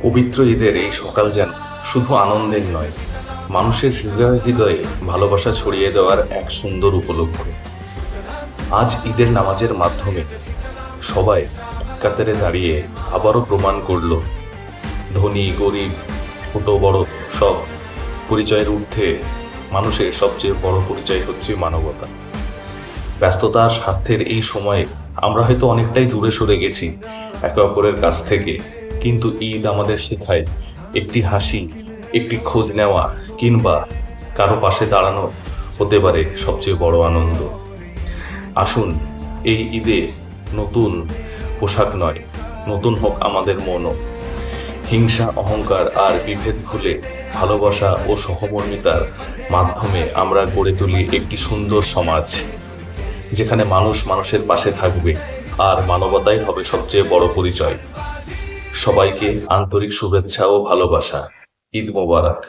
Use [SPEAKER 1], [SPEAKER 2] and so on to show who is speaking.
[SPEAKER 1] পবিত্র ঈদের এই সকাল যেন শুধু আনন্দের নয়, মানুষের হৃদয়ে হৃদয়ে ভালোবাসা ছড়িয়ে দেওয়ার এক সুন্দর উপলক্ষ। আজ ঈদের নামাজের মাধ্যমে সবাই কাতারে দাঁড়িয়ে আবারও প্রমাণ করল, ধনী গরিব ছোট বড় সব পরিচয়ের ঊর্ধ্বে মানুষের সবচেয়ে বড় পরিচয় হচ্ছে মানবতা। ব্যস্ততার স্বার্থের এই সময়ে আমরা হয়তো অনেকটাই দূরে সরে গেছি একে অপরের কাছ থেকে, কিন্তু ঈদ আমাদের শেখায় একটি হাসি, একটি খোঁজ নেওয়া কিংবা কারো পাশে দাঁড়ানো হতে পারে সবচেয়ে বড় আনন্দ। আসুন এই ঈদে নতুন পোশাক নয়, নতুন হোক আমাদের মনও। হিংসা অহংকার আর বিভেদ ভুলে ভালোবাসা ও সহমর্মিতার মাধ্যমে আমরা গড়ে তুলি একটি সুন্দর সমাজ, যেখানে মানুষ মানুষের পাশে থাকবে আর মানবতাই হবে সবচেয়ে বড় পরিচয়। সবাইকে আন্তরিক শুভেচ্ছা ও ভালোবাসা। ঈদ মোবারক।